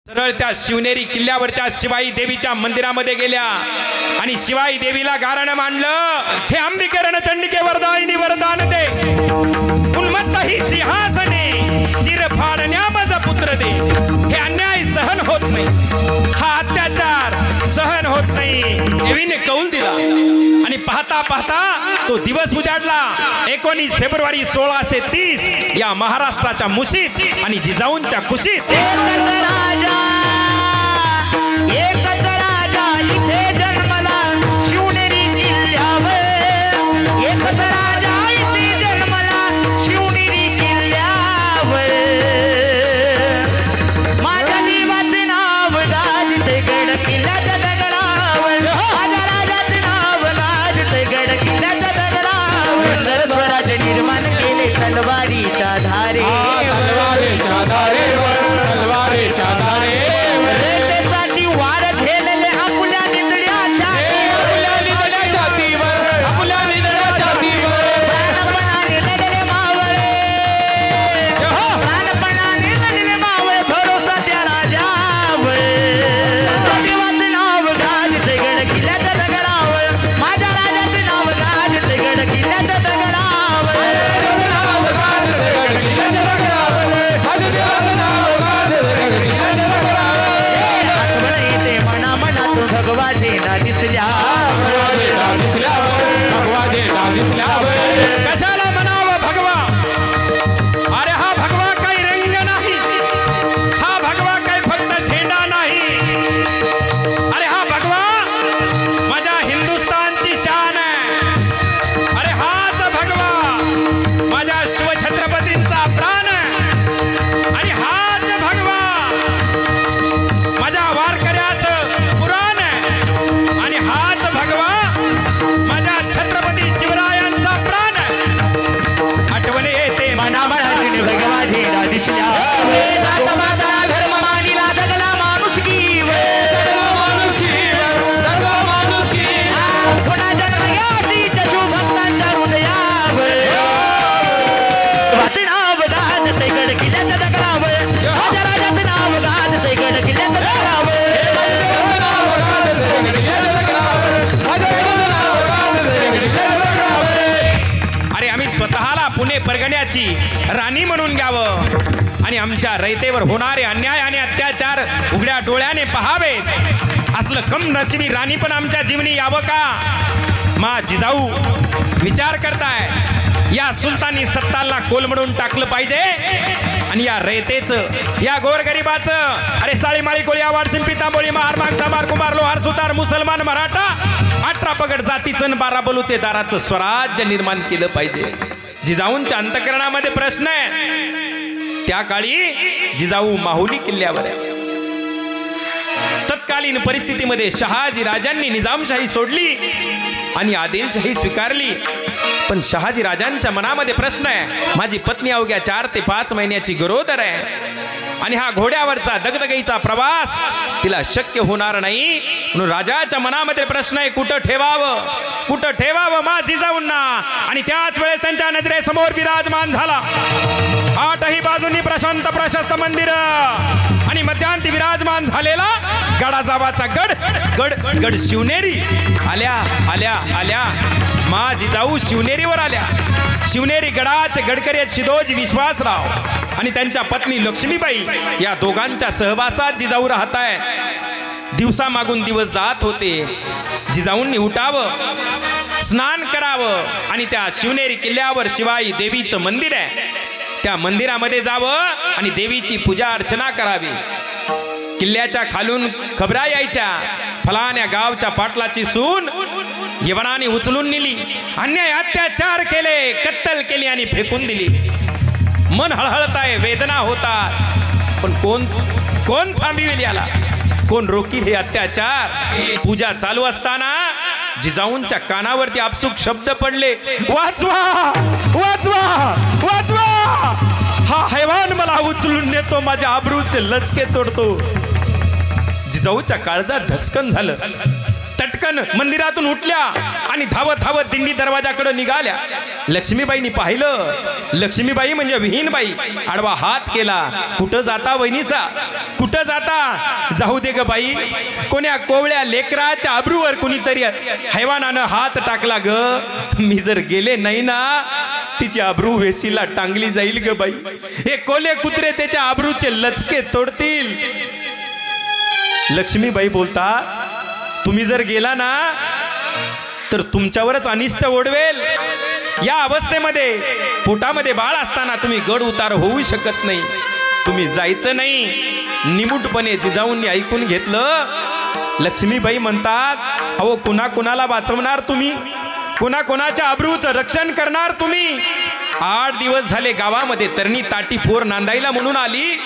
सरळ त्या शिवनेरी किल्ल्यावरच्या शिवाई देवीच्या मंदिरामध्ये गेल्या आणि शिवाई देवीला गारणं मांडलं, हे अंबिके रणचंडिके वरदायिनी वरदान दे, उन्मत्त ही सिंहासने चिर फाडण्या माझा पुत्र दे. हे अन्याय सहन होत नाही, हा अत्याचार सहन होत नाही. देवीने कौल दिला आणि पाहता पाहता तो दिवस उजाडला. 19 फेब्रुवारी 1630 या महाराष्ट्राच्या मुशीत आणि जिजाऊंच्या कुशीत एकच राजा इथे जन्मला शिवनेरी किल्ल्यावर. एकच राजा इथे जन्मला शिवनेरी किल्ल्यावर. माझ्या देवाचे नाव गाजते गड किल्ल्याच्या दगडावर. माझ्या राजाचे नाव गाजते गड किल्ल्याच्या दगडावर. स्वराज्य निर्माण केले तलवारीच्या धारे. तलवारीच्या धारेवर, तलवारीच्या धारेवर. कशाला म्हणावं भगवा? अरे हा भगवा काही रंग नाही, हा भगवा काही फक्त झेंडा नाही. अरे हा भगवा माझ्या हिंदुस्थानची शान आहे. अरे हाच भगवा माझ्या शिवछत्रपतींचा प्राण आहे. आणि हाच भगवा माझ्या वारकऱ्याचं पुराण आहे. आणि हाच भगवा माझ्या छत्रपती शिवरायांचा प्राण. आठवले येते मनामनाची भगवा झेंडा दिसल्या. धर्म मानिला जगला पुन्हा जन्म घ्यासी शिवभक्तांच्या हृदयावर. वाचे नाव गाजते गड किल्ल्याच्या दगडावर. माझ्या राजाचे नाव गाजते गड किल्ल्याच्या दगडावर. अरे आम्ही स्वतःला पुणे परगण्याची राणी म्हणून घ्यावं आणि आमच्या रयतेवर होणारे अन्याय आणि अत्याचार उघड्या डोळ्याने पहावेत. असलं कम नशिबी राणी पण आमच्या जीवनी यावं का? मा जिजाऊ विचार करताय, या सुलतानी सत्ताला कोलमडून टाकलं पाहिजे आणि या रयतेचं, या गोरगरिबाचं, अरे साळीमाळी कोळी वाडसिंग पितांबोळी महार मागतामार कुमार लोहार सुतार मुसलमान मराठा 18 पगड जातीचं 12 बलुतेदाराचं स्वराज्य निर्माण केलं पाहिजे. जिजाऊंच्या अंतःकरणामध्ये प्रश्न आहे. त्या काळी जिजाऊ माहुली किल्ल्यावर आहे. तत्कालीन परिस्थितीमध्ये शहाजी राजांनी निजामशाही सोडली आणि आदिलशाही स्वीकारली. पण शहाजी राजांच्या मनामध्ये प्रश्न आहे, माझी पत्नी अवघ्या 4 ते 5 महिन्याची गरोदर आहे आणि हा घोड्यावरचा दगदगीचा प्रवास तिला शक्य होणार नाही. म्हणून राजाच्या मनामध्ये प्रश्न आहे, कुठं ठेवावं, कुठं ठेवावं मा जिजाऊंना. आणि त्याच वेळेस त्यांच्या नजरेसमोर विराजमान झाला 8ही बाजूंनी प्रशांत प्रशस्त मंदिर आणि मध्यांती विराजमान झालेला गडाजावाचा गड गड गड शिवनेरी. आल्या आल्या आल्या मा जिजाऊ शिवनेरीवर आल्या. शिवनेरी गडाचे गडकरी शिदोजी विश्वासराव आणि त्यांच्या पत्नी लक्ष्मीबाई या दोघांच्या सहवासात जिजाऊ राहत आहे. दिवसा मागून दिवस जात होते. जिजाऊंनी उठावं, स्नान करावं आणि त्या शिवनेरी किल्ल्यावर शिवाई देवीचं मंदिर आहे, त्या मंदिरामध्ये जावं आणि देवीची पूजा अर्चना करावी. किल्ल्याच्या खालून खबरा यायच्या, फलाण्या गावच्या पाटलाची सून यवनाने उचलून नेली, अन्याय अत्याचार केले, कत्तल केली आणि फेकून दिली. मन हळहळताय, वेदना होतात, पण कोण कोण थांबवेल याला, कोण रोकील हे अत्याचार? पूजा चालू असताना जिजाऊंच्या कानावरती आपसूक शब्द पडले, वाचवा वाचवा वाचवा, हा हैवान मला उचलून नेतो, माझ्या आबरूचे लचके तोडतो. जिजाऊच्या काळजात धस्कन झालं. तटकन मंदिरातून उठल्या आणि धावत धावत दिंडी दरवाजाकडे निघाल्या. लक्ष्मीबाईंनी पाहिलं. लक्ष्मीबाई म्हणजे विहीनबाई. आडवा हात केला. कुठं जाता वहिनीसा, कुठं जाता? जाऊ दे ग बाई, कोण्या कोवळ्या लेकराच्या आबरूवर कुणीतरी हैवानानं हात टाकला ग. मी जर गेले नाही ना, तिची आबरू वेशीला टांगली जाईल ग बाई. हे कोले कुत्रे त्याच्या आबरूचे लचके तोडतील. लक्ष्मीबाई बोलतात, तुम्ही जर गेला ना तर तुमच्यावरच अनिष्ट ओढवेल. या अवस्थेमध्ये पोटामध्ये बाळ असताना तुम्ही गड उतार होऊ शकत नाही. तुम्ही जायचं नाही. निमूटपणे जिजाऊंनी ऐकून घेतलं. लक्ष्मीबाई म्हणतात, अहो कुणा कुणाला वाचवणार तुम्ही, कुणा कुणाच्या आबरूचं रक्षण करणार तुम्ही. 8 दिवस झाले गावामध्ये तरणी ताटी फोर नांदायला म्हणून आली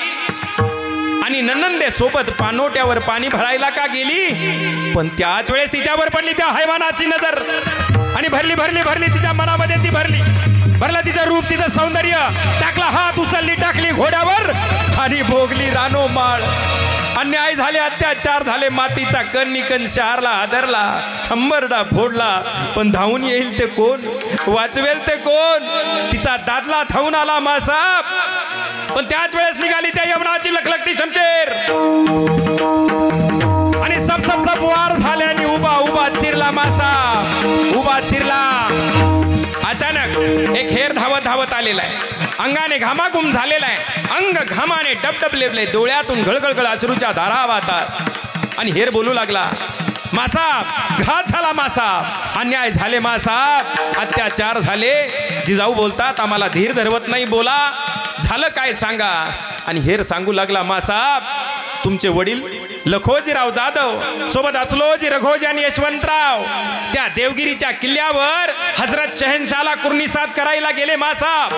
आणि ननंदे सोबत पानोट्यावर पाणी भरायला का गेली. पण त्याच वेळेस तिच्यावर पडली त्या हैवानाची नजर आणि भरली भरली भरली तिच्या मनामध्ये ती भरली. भरला तिचं रूप, तिचं सौंदर्य. टाकला हात, उचलली टाकली घोड्यावर आणि भोगली रानो माळ. अन्याय झाले, अत्याचार झाले, मातीचा कण शहरला हादरला, खंबरडा फोडला. पण धावून येईल ते कोण, वाचवेल ते कोण. तिचा दादला धावून आला मासाप. पण त्याच वेळेस निघाली त्या यमनाची लखलखती शमशेर आणि सब सब सब वार झाले आणि उभा उभा चिरला मासा, उभा चिरला. अचानक एक हेर धावत धावत आलेला आहे. अंगाने घामाघूम झालेला आहे. अंग घामाने टपटपलेले, डोळ्यातून गळगळगळ अश्रूच्या धारा वाहतात. आणि हेर बोलू लागला, मासाब, घात झाला मासाब, अन्याय झाले मासाब, अत्याचार झाले. जिजाऊ बोलतात, आम्हाला धीर धरवत नाही, बोला झालं काय सांगा. आणि हेर सांगू लागला, मासाब, तुमचे वडील लखोजीराव जाधव सोबत अचलोजी, रघोजी आणि यशवंतराव त्या देवगिरीच्या किल्ल्यावर हजरत शहनशाला कुर्निसाद करायला गेले मासाब.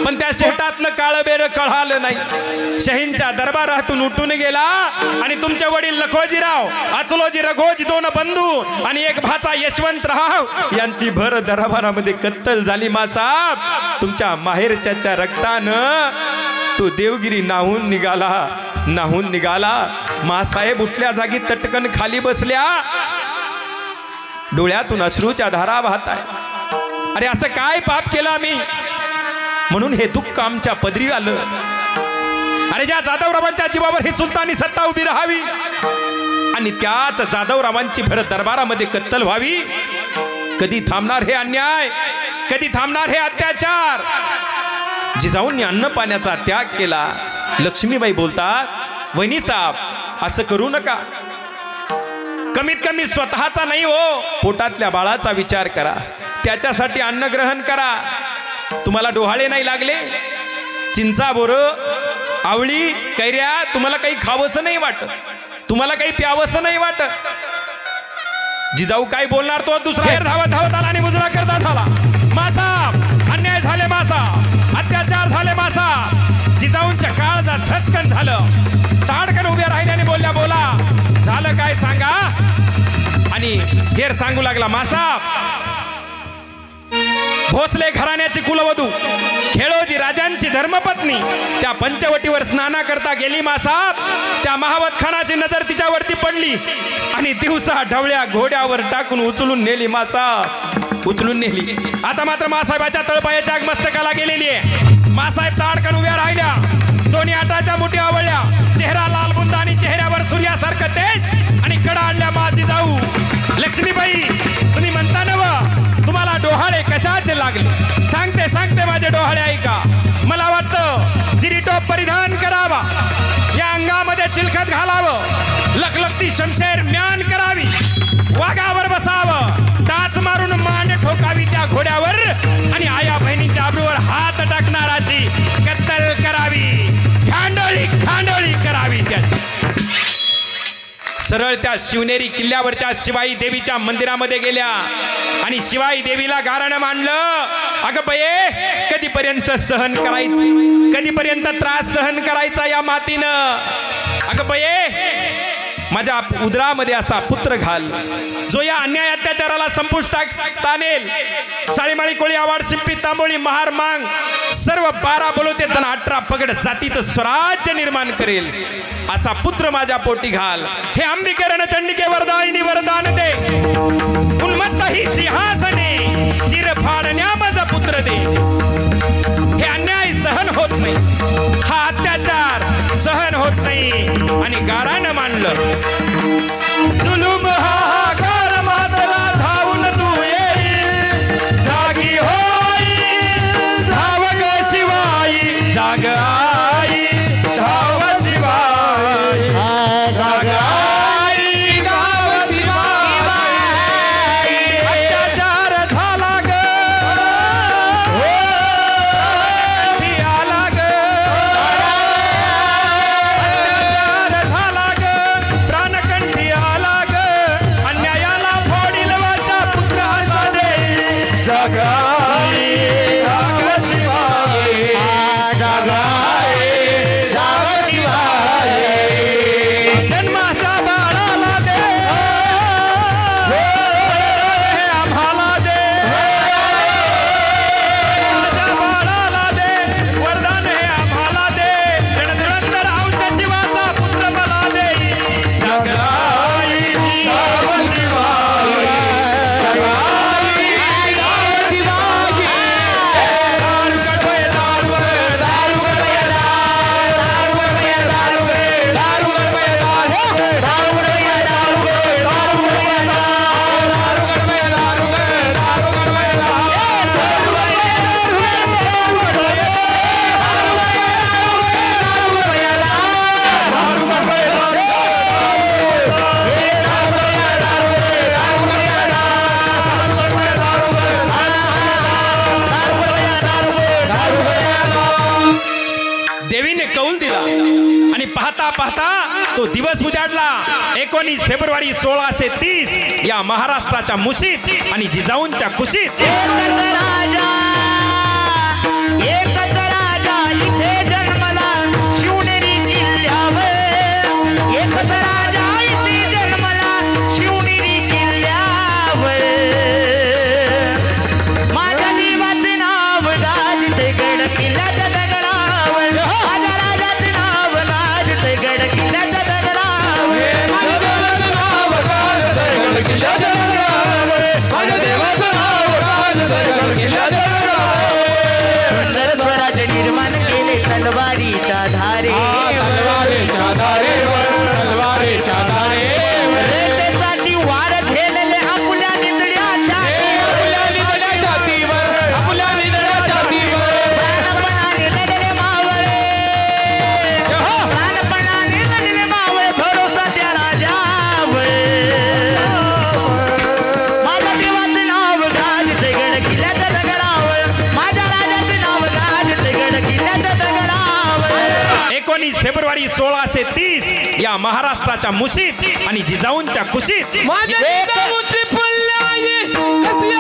पण त्या शेतातलं काळं बेड कळालं नाही. शहींच्या दरबारातून उठून गेला आणि तुमचे वडील लखोजीराव, अचलोजी, रघोजी, 2 बंधू आणि एक भाचा यशवंतराव यांची भर दरबारामध्ये कत्तल झाली मासाब. तुमच्या माहेरच्या रक्तानं तो देवगिरी नाहून निघाला, नाहून निघाला. मासाहेब उठल्या जागी तटकन खाली बसल्या. डोळ्यातून अश्रूच्या धारा वाहत आहे. अरे असं काय पाप केलं आम्ही म्हणून हे दुःख आमच्या पदरी आलं. अरे ज्या जाधवरावांच्या जीवावर ही सुलतानी सत्ता उभी राहावी आणि त्याच जाधवरावांची भर दरबारामध्ये कत्तल व्हावी. कधी थांबणार हे अन्याय, कधी थांबणार हे अत्याचार. जिजाऊंनी अन्न पाण्याचा त्याग केला. लक्ष्मीबाई बोलतात, वहिनी साहेब असं करू नका. कमीत कमी स्वतःचा नाही हो, पोटातल्या बाळाचा विचार करा. त्याच्यासाठी अन्न ग्रहण करा. तुम्हाला डोहाळे नाही लागले, चिंचा, बोरं, आवळी, कैऱ्या तुम्हाला काही खावंसं नाही वाटत, तुम्हाला काही प्यावंसं नाही वाटत. जिजाऊ काय बोलणार तो दुसरा हेर धावत धावत आला आणि मुजरा करता झाला. मासा, अन्याय झाले मासा, अत्याचार झाले मासा. जिजाऊंच्या काळाचा धसकन झालं. ताडकन उभ्या राहिल्याने बोलल्या, बोला झालं काय सांगा. आणि हेर सांगू लागला, मासा, भोसले घराण्याची कुलवधू, खेळोजी राजांची धर्मपत्नी त्या पंचवटीवर स्नाना करता गेली मासाब. त्या महावत खानाची नजर तिच्यावरती पडली आणि दिवसा ढवळ्या घोड्यावर टाकून उचलून नेली मासाब, उचलून नेली. आता मात्र मासाहेबाच्या तळपायाच्या मस्तकाला गेलेली आहे. मासाहेब ताडकन उभ्या राहिल्या, दोन्ही हाताच्या मुठी आवळल्या, चेहरा लालबुंद आणि चेहऱ्यावर सूर्यासारखं तेज आणि कडा आणल्या. माझी जाऊ लक्ष्मीबाई, तुम्ही म्हणता नव तुम्हाला डोहाळे कशाचे लागले? सांगते सांगते माझे डोहाळे ऐका. मला वाटतं जिरीटोप परिधान करावा, या अंगामध्ये चिलखत घालावं, लखलखती शमशेर म्यान करावी, वाघावर बसावं, टाच मारून मान ठोकावी त्या घोड्यावर आणि आया बहिणीच्या आबरूवर हात टाकणाराची कत्तल करावी, खांडोळी खांडोळी करावी त्याची. सरळ त्या शिवनेरी किल्ल्यावरच्या शिवाई देवीच्या मंदिरामध्ये गेल्या आणि शिवाई देवीला गारणं मांडलं. अगं बये, कधीपर्यंत सहन करायचं, कधीपर्यंत त्रास सहन करायचा या मातीनं. अगं बये, माझ्या उदरामध्ये असा पुत्र घाल जो या अन्याय अत्याचाराला संपुष्टात आणेल. साळीमाळी कोळी आवाड शिंपी तांबोळी महार मांग सर्व 12 बलोतेच 18 पगड जातीचं स्वराज्य निर्माण करेल असा पुत्र माझ्या पोटी घाल. हे अंबिके रणचंडिके वरदायिनी वरदान दे. उन्मत्त ही सिंहासने चिर फाडण्या माझा पुत्र दे. हे अन्याय सहन होत नाही, हा अत्याचार सहन होत नाही आणि गारानं मानलं. जुलूम हाहाकार मातला धावून तू येईल, जागी होई धाव ग शिवाई, जाग आई धाव शिवाई, जाग आई धाव शिवाई. अत्याचार झाला ग आला ग, अत्याचार झाला ग प्राणकंठी आला ग, अन्यायाला फोडील वाचा पुत्र असा दे. जाग आई धाव शिवाई, जाग आई धाव शिवाई. जन्माच्या बाळाला दे, हे आम्हाला दे. जन्माच्या बाळाला दे, वरदान हे आम्हाला दे. रणधुरंधर अंश शिवाचा पुत्र मला दे. जाग आई धाव शिवाई, जाग आई धाव शिवाई. दारू कडवे, दारू कडवे, दारू कडवे, दारू कडवे, दारू कडवे, दारू कडवे, दारू कडवे, दारू कडवे, दारू कडवे, दारू कडवे, दारू कडवे, देवीने कौल दिला आणि पाहता पाहता तो दिवस उजाडला. 19 फेब्रुवारी 1630 या महाराष्ट्राच्या मुशीत आणि जिजाऊंच्या कुशीत एकच राजा इथे जन्मला शिवनेरी किल्ल्यावर. एकच राजा इथे जन्मला शिवनेरी किल्ल्यावर. माझ्या देवाचे नाव गाजते गड किल्ल्याच्या दगडावर. माझ्या राजाचे नाव गाजते गड किल्ल्याच्या दगडावर. माझ्या देवाचे नाव गाजते गड किल्ल्याच्या दगडावर. माझ्या देवाचे नाव गाजते गड किल्ल्याच्या दगडावर. सुंदर स्वराज्य निर्माण केले तलवारीच्या धारे. तलवारीच्या धारेवर, तलवारीच्या धारेवर. रयतेसाठी वार झेलले आपुल्या निधड्याच्या आपल्या निधड्या छातीवर, आपल्या निधड्या छातीवर. प्राणपणाने लढले मावळे. प्राणपणाने लढले मावळे. भरोसा त्या राजावर. माझ्या देवाचे नाव गाजते गड किल्ल्याच्या दगडावर. माझ्या राजाचे नाव गाजते गड किल्ल्याच्या दगडावर. 19 फेब्रुवारी 1630 या महाराष्ट्राच्या मुशीत आणि जिजाऊंच्या कुशीत माझ्या जिजाऊची फुलले आई, कसली